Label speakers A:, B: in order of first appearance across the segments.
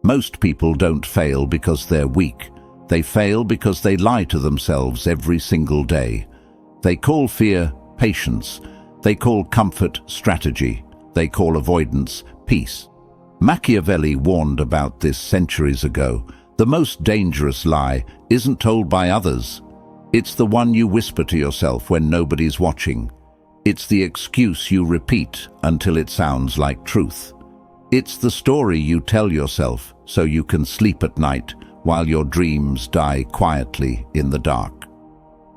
A: Most people don't fail because they're weak. They fail because they lie to themselves every single day. They call fear patience. They call comfort strategy. They call avoidance peace. Machiavelli warned about this centuries ago. The most dangerous lie isn't told by others. It's the one you whisper to yourself when nobody's watching. It's the excuse you repeat until it sounds like truth. It's the story you tell yourself so you can sleep at night while your dreams die quietly in the dark.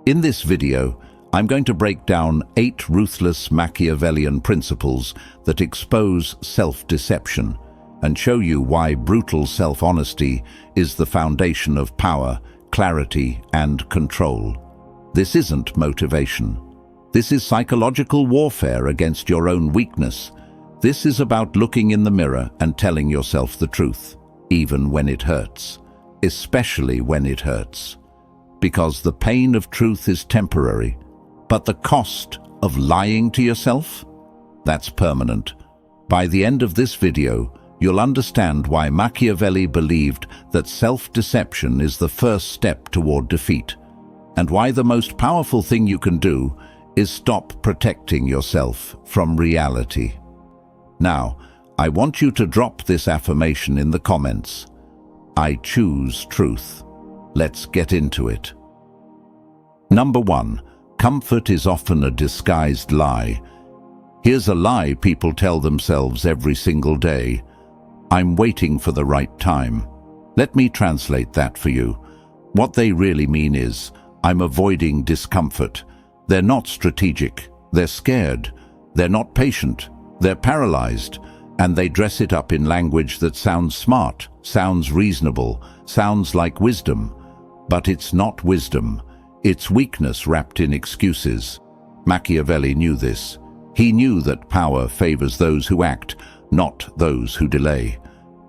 A: In this video, I'm going to break down 8 ruthless Machiavellian principles that expose self-deception and show you why brutal self-honesty is the foundation of power, clarity, and control. This isn't motivation. This is psychological warfare against your own weakness. This is about looking in the mirror and telling yourself the truth, even when it hurts, especially when it hurts. Because the pain of truth is temporary, but the cost of lying to yourself? That's permanent. By the end of this video, you'll understand why Machiavelli believed that self-deception is the first step toward defeat, and why the most powerful thing you can do is stop protecting yourself from reality. Now, I want you to drop this affirmation in the comments. I choose truth. Let's get into it. Number 1. Comfort is often a disguised lie. Here's a lie people tell themselves every single day. I'm waiting for the right time. Let me translate that for you. What they really mean is, I'm avoiding discomfort. They're not strategic. They're scared. They're not patient. They're paralyzed. And they dress it up in language that sounds smart, sounds reasonable, sounds like wisdom. But it's not wisdom. It's weakness wrapped in excuses. Machiavelli knew this. He knew that power favors those who act, not those who delay.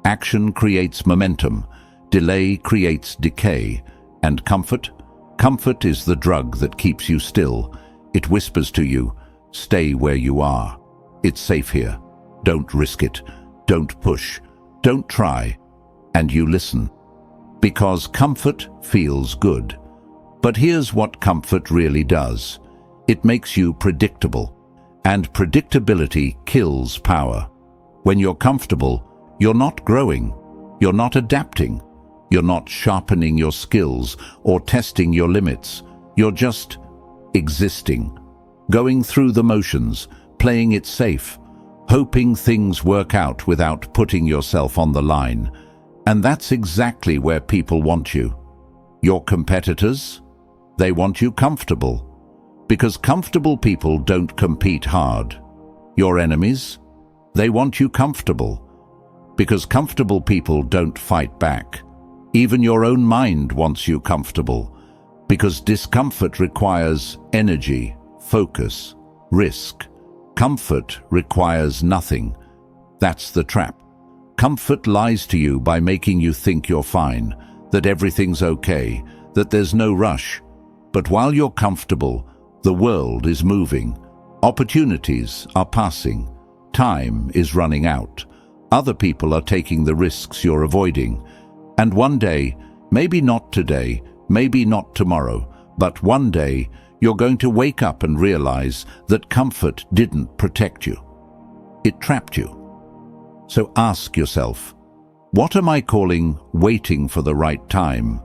A: Action creates momentum. Delay creates decay. And comfort? Comfort is the drug that keeps you still. It whispers to you, stay where you are. It's safe here. Don't risk it. Don't push. Don't try. And you listen. Because comfort feels good. But here's what comfort really does. It makes you predictable. And predictability kills power. When you're comfortable, you're not growing. You're not adapting. You're not sharpening your skills or testing your limits. You're just existing. Going through the motions, playing it safe, hoping things work out without putting yourself on the line. And that's exactly where people want you. Your competitors? They want you comfortable. Because comfortable people don't compete hard. Your enemies? They want you comfortable. Because comfortable people don't fight back. Even your own mind wants you comfortable. Because discomfort requires energy, focus, risk. Comfort requires nothing. That's the trap. Comfort lies to you by making you think you're fine, that everything's okay, that there's no rush. But while you're comfortable, the world is moving. Opportunities are passing. Time is running out. Other people are taking the risks you're avoiding. And one day, maybe not today, maybe not tomorrow, but one day, you're going to wake up and realize that comfort didn't protect you. It trapped you. So ask yourself, what am I calling waiting for the right time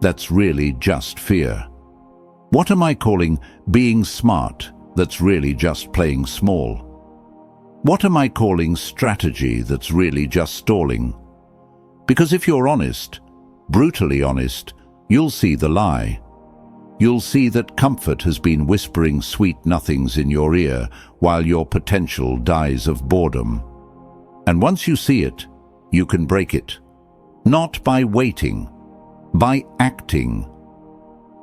A: that's really just fear? What am I calling being smart that's really just playing small? What am I calling strategy that's really just stalling? Because if you're honest, brutally honest, you'll see the lie. You'll see that comfort has been whispering sweet nothings in your ear while your potential dies of boredom. And once you see it, you can break it. Not by waiting, by acting.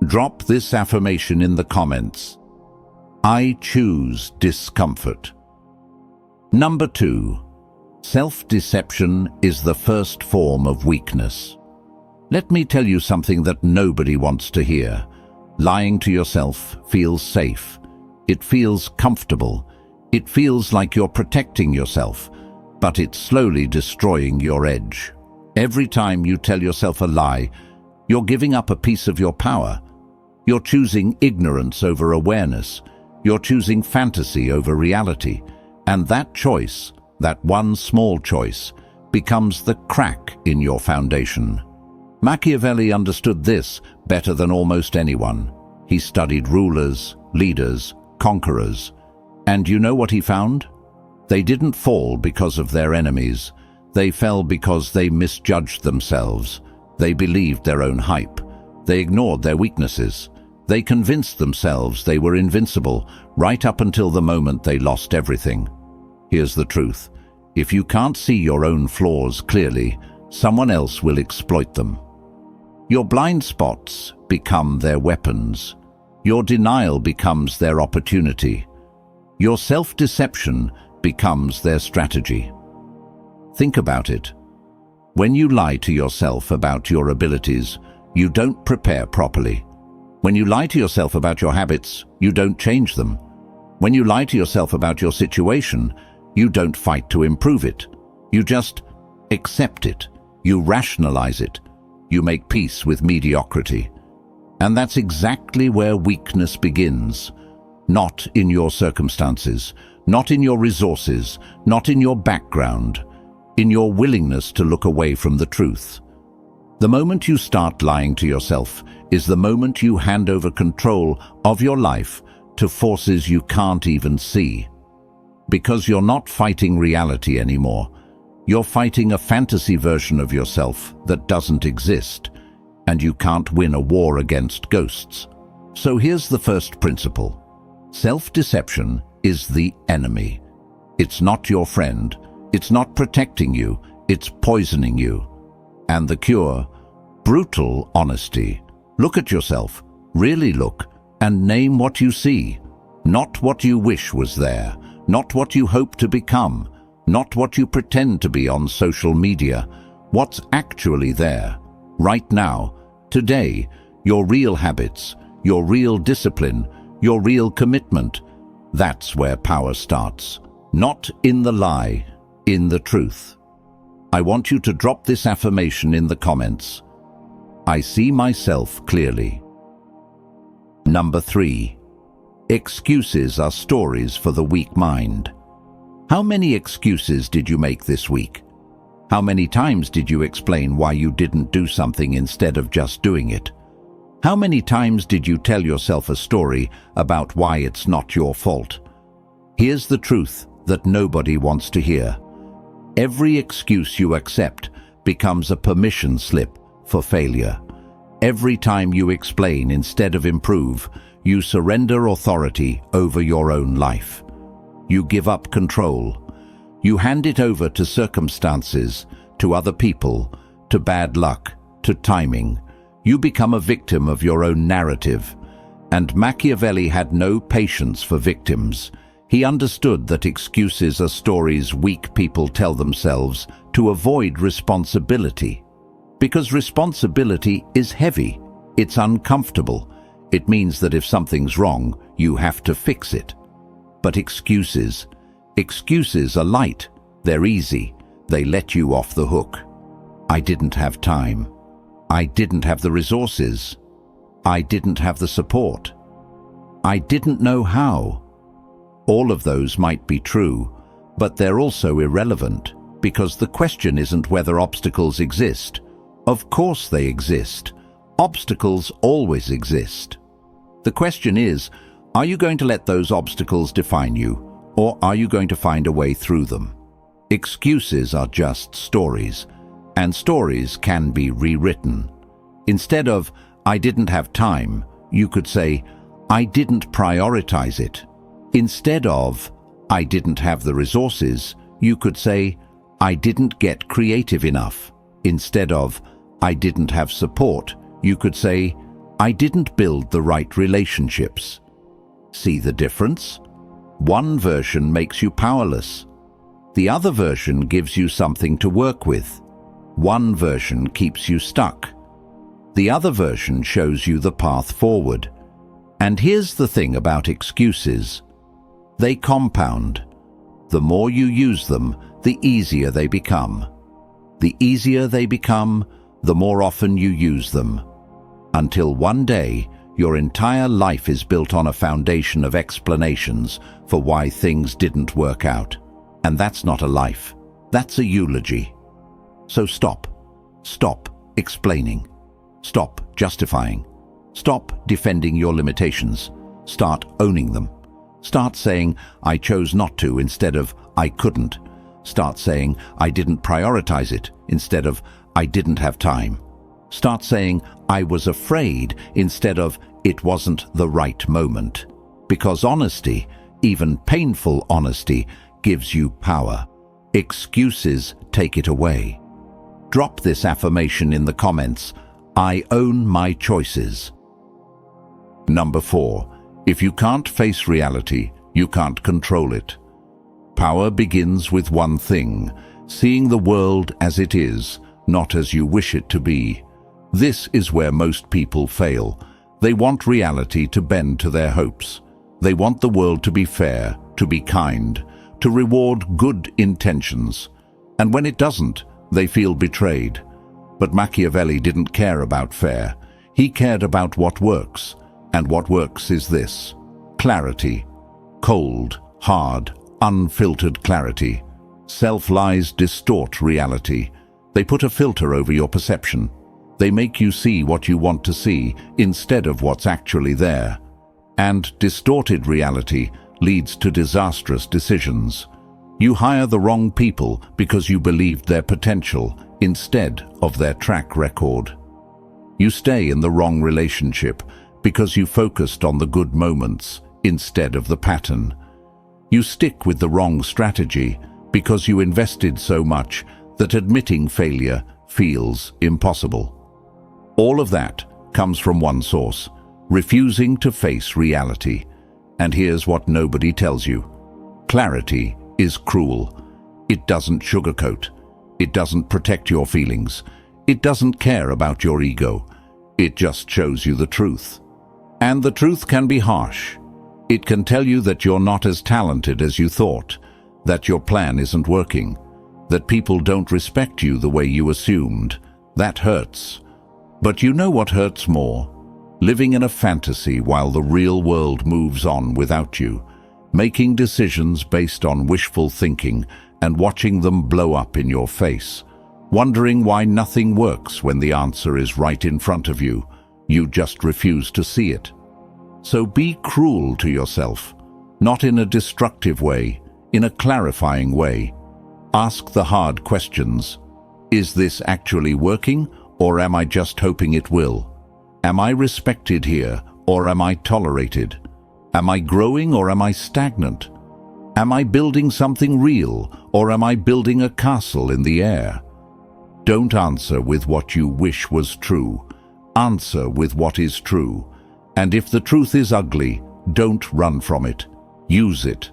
A: Drop this affirmation in the comments. I choose discomfort. Number 2. Self-deception is the first form of weakness. Let me tell you something that nobody wants to hear. Lying to yourself feels safe. It feels comfortable. It feels like you're protecting yourself, but it's slowly destroying your edge. Every time you tell yourself a lie, you're giving up a piece of your power. You're choosing ignorance over awareness. You're choosing fantasy over reality. And that choice, that one small choice, becomes the crack in your foundation. Machiavelli understood this better than almost anyone. He studied rulers, leaders, conquerors. And you know what he found? They didn't fall because of their enemies. They fell because they misjudged themselves. They believed their own hype. They ignored their weaknesses. They convinced themselves they were invincible right up until the moment they lost everything. Here's the truth. If you can't see your own flaws clearly, someone else will exploit them. Your blind spots become their weapons. Your denial becomes their opportunity. Your self-deception becomes their strategy. Think about it. When you lie to yourself about your abilities, you don't prepare properly. When you lie to yourself about your habits, you don't change them. When you lie to yourself about your situation, you don't fight to improve it. You just accept it. You rationalize it. You make peace with mediocrity. And that's exactly where weakness begins. Not in your circumstances, not in your resources, not in your background, in your willingness to look away from the truth. The moment you start lying to yourself is the moment you hand over control of your life to forces you can't even see. Because you're not fighting reality anymore. You're fighting a fantasy version of yourself that doesn't exist, and you can't win a war against ghosts. So here's the first principle. Self-deception is the enemy. It's not your friend. It's not protecting you. It's poisoning you. And the cure? Brutal honesty. Look at yourself. Really look. And name what you see. Not what you wish was there. Not what you hope to become. Not what you pretend to be on social media. What's actually there. Right now. Today. Your real habits. Your real discipline. Your real commitment. That's where power starts. Not in the lie. In the truth. I want you to drop this affirmation in the comments. I see myself clearly. Number 3. Excuses are stories for the weak mind. How many excuses did you make this week? How many times did you explain why you didn't do something instead of just doing it? How many times did you tell yourself a story about why it's not your fault? Here's the truth that nobody wants to hear. Every excuse you accept becomes a permission slip for failure. Every time you explain instead of improve, you surrender authority over your own life. You give up control. You hand it over to circumstances, to other people, to bad luck, to timing. You become a victim of your own narrative. And Machiavelli had no patience for victims. He understood that excuses are stories weak people tell themselves to avoid responsibility. Because responsibility is heavy. It's uncomfortable. It means that if something's wrong, you have to fix it. But excuses are light. They're easy. They let you off the hook. I didn't have time. I didn't have the resources. I didn't have the support. I didn't know how. All of those might be true, but they're also irrelevant, because the question isn't whether obstacles exist. Of course they exist. Obstacles always exist. The question is, are you going to let those obstacles define you, or are you going to find a way through them? Excuses are just stories, and stories can be rewritten. Instead of, I didn't have time, you could say, I didn't prioritize it. Instead of, I didn't have the resources, you could say, I didn't get creative enough. Instead of, I didn't have support, you could say, I didn't build the right relationships. See the difference? One version makes you powerless. The other version gives you something to work with. One version keeps you stuck. The other version shows you the path forward. And here's the thing about excuses. They compound. The more you use them, the easier they become. The easier they become, the more often you use them. Until one day, your entire life is built on a foundation of explanations for why things didn't work out. And that's not a life. That's a eulogy. So stop. Stop explaining. Stop justifying. Stop defending your limitations. Start owning them. Start saying, I chose not to instead of I couldn't. Start saying, I didn't prioritize it instead of I didn't have time. Start saying, I was afraid instead of it wasn't the right moment. Because honesty, even painful honesty, gives you power. Excuses take it away. Drop this affirmation in the comments. I own my choices. Number 4. If you can't face reality, you can't control it. Power begins with one thing: seeing the world as it is, not as you wish it to be. This is where most people fail. They want reality to bend to their hopes. They want the world to be fair, to be kind, to reward good intentions. And when it doesn't, they feel betrayed. But Machiavelli didn't care about fair. He cared about what works. And what works is this: clarity. Cold, hard, unfiltered clarity. Self-lies distort reality. They put a filter over your perception. They make you see what you want to see instead of what's actually there. And distorted reality leads to disastrous decisions. You hire the wrong people because you believed their potential instead of their track record. You stay in the wrong relationship because you focused on the good moments instead of the pattern. You stick with the wrong strategy because you invested so much that admitting failure feels impossible. All of that comes from one source: refusing to face reality. And here's what nobody tells you. Clarity is cruel. It doesn't sugarcoat. It doesn't protect your feelings. It doesn't care about your ego. It just shows you the truth. And the truth can be harsh. It can tell you that you're not as talented as you thought, that your plan isn't working, that people don't respect you the way you assumed. That hurts. But you know what hurts more? Living in a fantasy while the real world moves on without you, making decisions based on wishful thinking and watching them blow up in your face, wondering why nothing works when the answer is right in front of you. You just refuse to see it. So be cruel to yourself, not in a destructive way, in a clarifying way. Ask the hard questions. Is this actually working, or am I just hoping it will? Am I respected here, or am I tolerated? Am I growing, or am I stagnant? Am I building something real, or am I building a castle in the air? Don't answer with what you wish was true. Answer with what is true. And if the truth is ugly, don't run from it. Use it.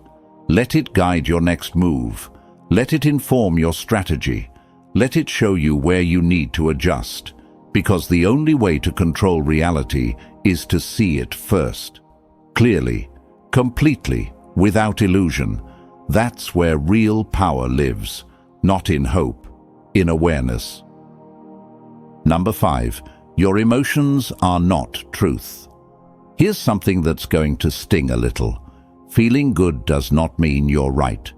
A: Let it guide your next move. Let it inform your strategy. Let it show you where you need to adjust. Because the only way to control reality is to see it first. Clearly, completely, without illusion. That's where real power lives. Not in hope, in awareness. Number 5. Your emotions are not truth. Here's something that's going to sting a little. Feeling good does not mean you're right.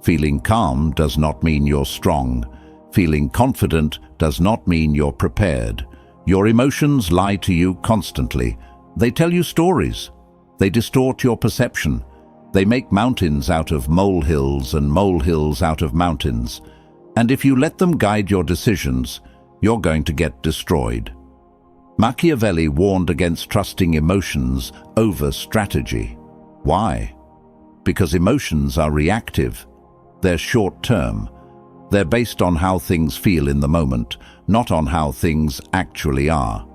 A: Feeling calm does not mean you're strong. Feeling confident does not mean you're prepared. Your emotions lie to you constantly. They tell you stories. They distort your perception. They make mountains out of molehills and molehills out of mountains. And if you let them guide your decisions, you're going to get destroyed. Machiavelli warned against trusting emotions over strategy. Why? Because emotions are reactive. They're short-term. They're based on how things feel in the moment, not on how things actually are.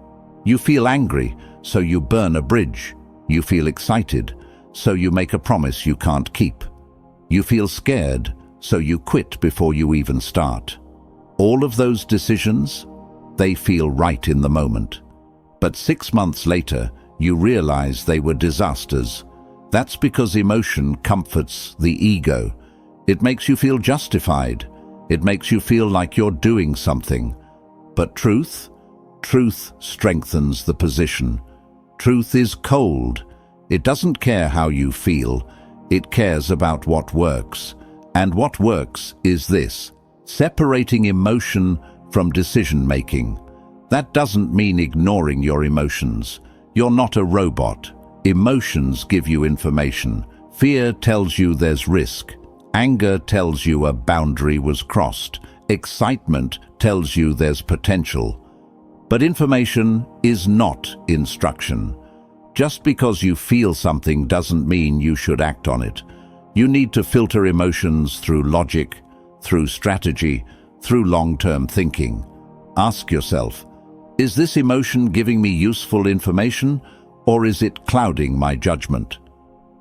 A: You feel angry, so you burn a bridge. You feel excited, so you make a promise you can't keep. You feel scared, so you quit before you even start. All of those decisions, they feel right in the moment. But 6 months later, you realize they were disasters. That's because emotion comforts the ego. It makes you feel justified. It makes you feel like you're doing something. But truth? Truth strengthens the position. Truth is cold. It doesn't care how you feel. It cares about what works. And what works is this: separating emotion from decision-making. That doesn't mean ignoring your emotions. You're not a robot. Emotions give you information. Fear tells you there's risk. Anger tells you a boundary was crossed. Excitement tells you there's potential. But information is not instruction. Just because you feel something doesn't mean you should act on it. You need to filter emotions through logic, through strategy, through long-term thinking. Ask yourself, is this emotion giving me useful information, or is it clouding my judgment?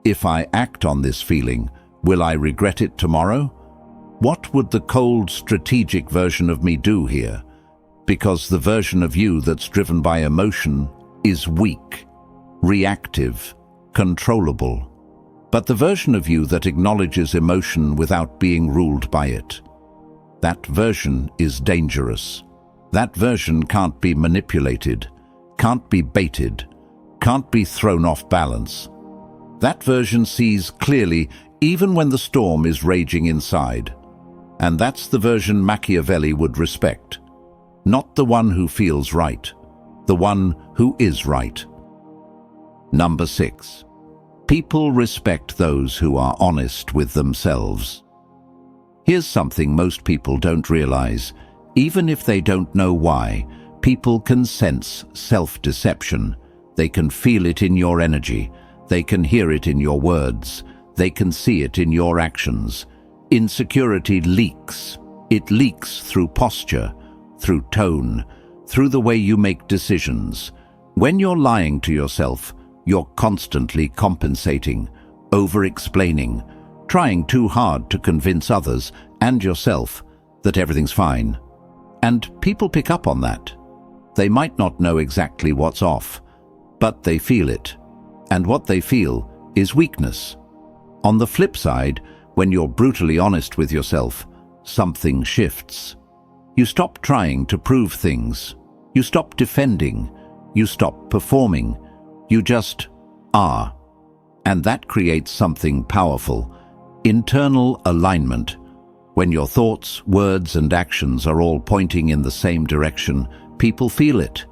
A: If I act on this feeling, will I regret it tomorrow? What would the cold, strategic version of me do here? Because the version of you that's driven by emotion is weak, reactive, controllable. But the version of you that acknowledges emotion without being ruled by it, that version is dangerous. That version can't be manipulated, can't be baited, can't be thrown off balance. That version sees clearly even when the storm is raging inside. And that's the version Machiavelli would respect. Not the one who feels right, the one who is right. Number 6. People respect those who are honest with themselves. Here's something most people don't realize. Even if they don't know why, people can sense self-deception. They can feel it in your energy. They can hear it in your words. They can see it in your actions. Insecurity leaks. It leaks through posture, through tone, through the way you make decisions. When you're lying to yourself, you're constantly compensating, over-explaining, trying too hard to convince others and yourself that everything's fine. And people pick up on that. They might not know exactly what's off, but they feel it. And what they feel is weakness. On the flip side, when you're brutally honest with yourself, something shifts. You stop trying to prove things. You stop defending. You stop performing. You just are. And that creates something powerful. Internal alignment. When your thoughts, words, and actions are all pointing in the same direction, people feel it.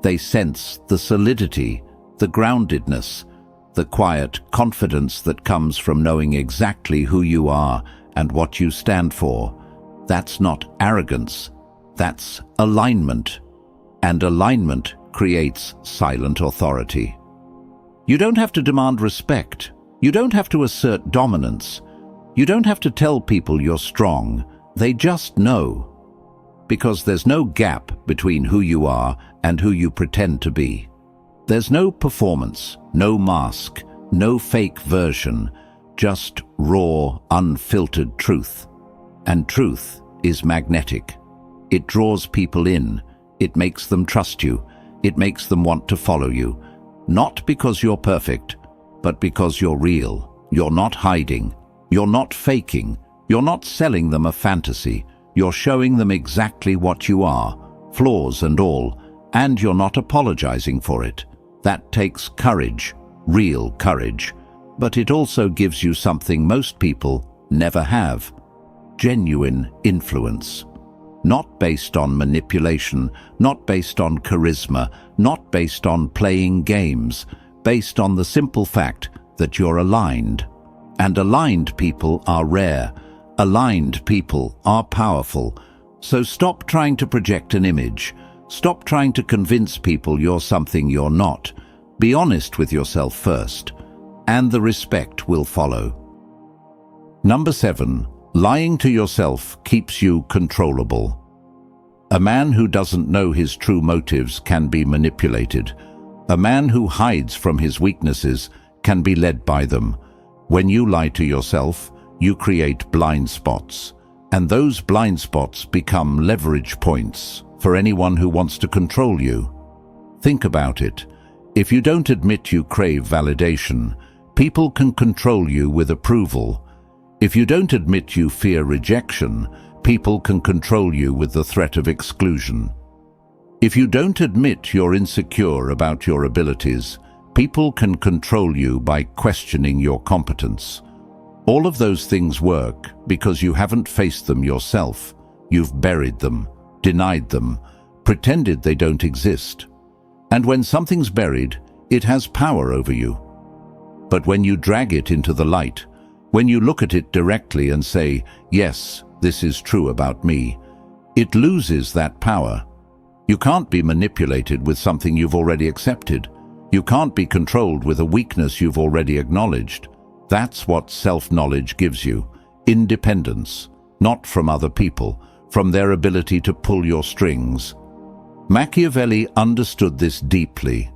A: They sense the solidity, the groundedness, the quiet confidence that comes from knowing exactly who you are and what you stand for. That's not arrogance. That's alignment. And alignment creates silent authority. You don't have to demand respect. You don't have to assert dominance. You don't have to tell people you're strong. They just know. Because there's no gap between who you are and who you pretend to be. There's no performance, no mask, no fake version, just raw, unfiltered truth. And truth is magnetic. It draws people in. It makes them trust you. It makes them want to follow you. Not because you're perfect, but because you're real. You're not hiding. You're not faking. You're not selling them a fantasy. You're showing them exactly what you are, flaws and all, and you're not apologizing for it. That takes courage, real courage. But it also gives you something most people never have: genuine influence. Not based on manipulation, not based on charisma, not based on playing games, based on the simple fact that you're aligned. And aligned people are rare. Aligned people are powerful. So stop trying to project an image. Stop trying to convince people you're something you're not. Be honest with yourself first, and the respect will follow. Number 7. Lying to yourself keeps you controllable. A man who doesn't know his true motives can be manipulated. A man who hides from his weaknesses can be led by them. When you lie to yourself, you create blind spots, and those blind spots become leverage points for anyone who wants to control you. Think about it. If you don't admit you crave validation, people can control you with approval. If you don't admit you fear rejection, people can control you with the threat of exclusion. If you don't admit you're insecure about your abilities, people can control you by questioning your competence. All of those things work because you haven't faced them yourself. You've buried them, denied them, pretended they don't exist. And when something's buried, it has power over you. But when you drag it into the light, when you look at it directly and say, yes, this is true about me, it loses that power. You can't be manipulated with something you've already accepted. You can't be controlled with a weakness you've already acknowledged. That's what self-knowledge gives you. Independence, not from other people, from their ability to pull your strings. Machiavelli understood this deeply.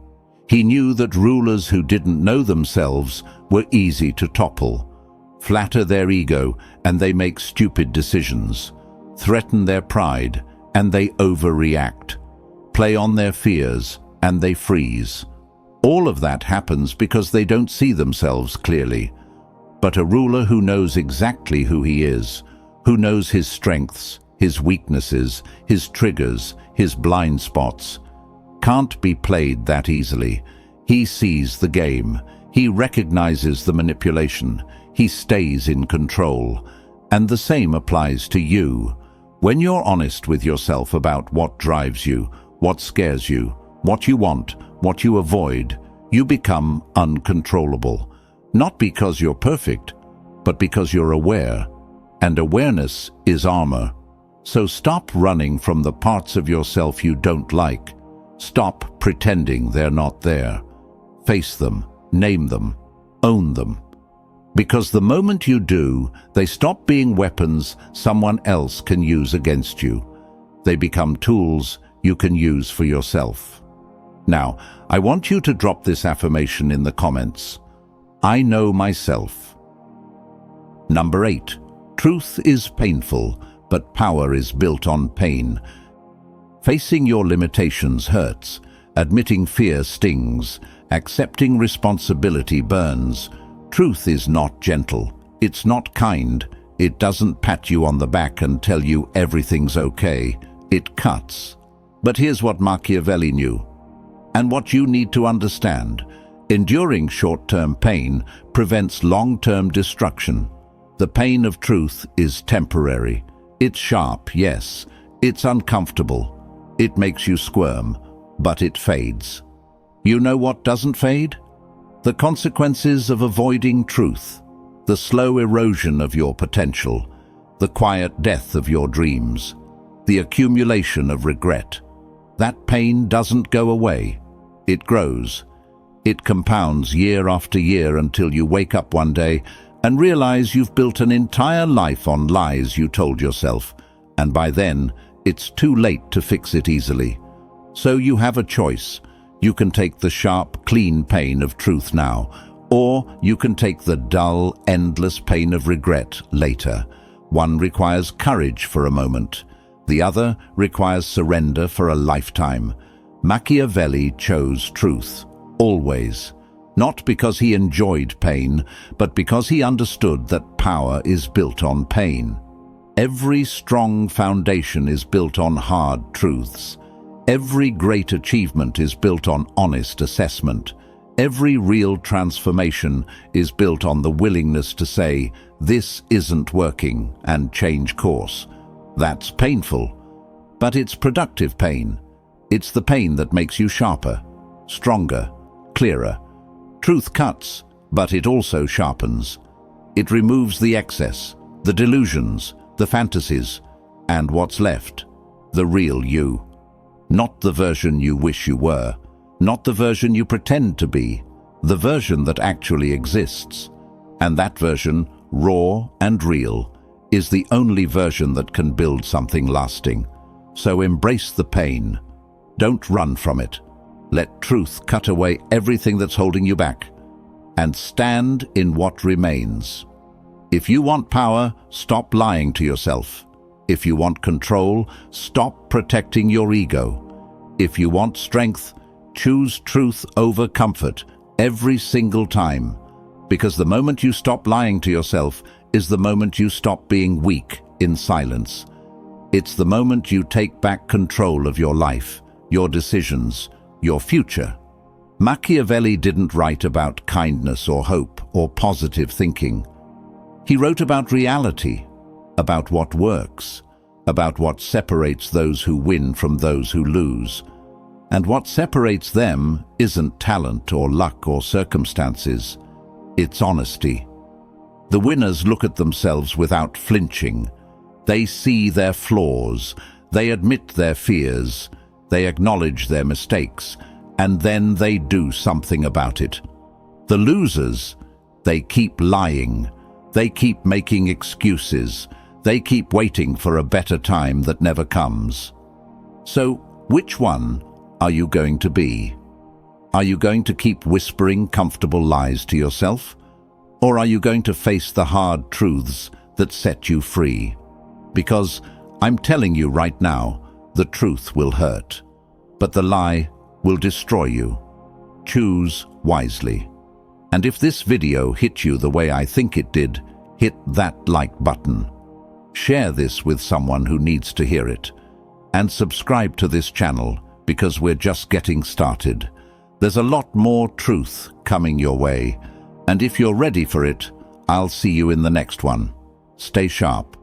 A: He knew that rulers who didn't know themselves were easy to topple, flatter their ego, and they make stupid decisions, threaten their pride, and they overreact, play on their fears, and they freeze. All of that happens because they don't see themselves clearly. But a ruler who knows exactly who he is, who knows his strengths, his weaknesses, his triggers, his blind spots, can't be played that easily. He sees the game. He recognizes the manipulation. He stays in control. And the same applies to you. When you're honest with yourself about what drives you, what scares you, what you want, what you avoid, you become uncontrollable. Not because you're perfect, but because you're aware. And awareness is armor. So stop running from the parts of yourself you don't like. Stop pretending they're not there. Face them, name them, own them. Because the moment you do, they stop being weapons someone else can use against you. They become tools you can use for yourself. Now, I want you to drop this affirmation in the comments. I know myself. Number 8. Truth is painful, but power is built on pain. Facing your limitations hurts. Admitting fear stings. Accepting responsibility burns. Truth is not gentle. It's not kind. It doesn't pat you on the back and tell you everything's okay. It cuts. But here's what Machiavelli knew, and what you need to understand. Enduring short-term pain prevents long-term destruction. The pain of truth is temporary. It's sharp, yes. It's uncomfortable. It makes you squirm, but it fades. You know what doesn't fade? The consequences of avoiding truth, the slow erosion of your potential, the quiet death of your dreams, the accumulation of regret. That pain doesn't go away. It grows. It compounds year after year until you wake up one day and realize you've built an entire life on lies you told yourself, and by then, it's too late to fix it easily. So you have a choice. You can take the sharp, clean pain of truth now, or you can take the dull, endless pain of regret later. One requires courage for a moment. The other requires surrender for a lifetime. Machiavelli chose truth, always. Not because he enjoyed pain, but because he understood that power is built on pain. Every strong foundation is built on hard truths. Every great achievement is built on honest assessment. Every real transformation is built on the willingness to say, this isn't working, and change course. That's painful, but it's productive pain. It's the pain that makes you sharper, stronger, clearer. Truth cuts, but it also sharpens. It removes the excess, the delusions, the fantasies, and what's left, the real you. Not the version you wish you were, not the version you pretend to be, the version that actually exists. And that version, raw and real, is the only version that can build something lasting. So embrace the pain. Don't run from it. Let truth cut away everything that's holding you back, and stand in what remains. If you want power, stop lying to yourself. If you want control, stop protecting your ego. If you want strength, choose truth over comfort every single time. Because the moment you stop lying to yourself is the moment you stop being weak in silence. It's the moment you take back control of your life, your decisions, your future. Machiavelli didn't write about kindness or hope or positive thinking. He wrote about reality, about what works, about what separates those who win from those who lose. And what separates them isn't talent or luck or circumstances, it's honesty. The winners look at themselves without flinching. They see their flaws, they admit their fears, they acknowledge their mistakes, and then they do something about it. The losers, they keep lying, they keep making excuses, they keep waiting for a better time that never comes. So, which one are you going to be? Are you going to keep whispering comfortable lies to yourself? Or are you going to face the hard truths that set you free? Because I'm telling you right now, the truth will hurt, but the lie will destroy you. Choose wisely. And if this video hit you the way I think it did, hit that like button. Share this with someone who needs to hear it. And subscribe to this channel because we're just getting started. There's a lot more truth coming your way. And if you're ready for it, I'll see you in the next one. Stay sharp.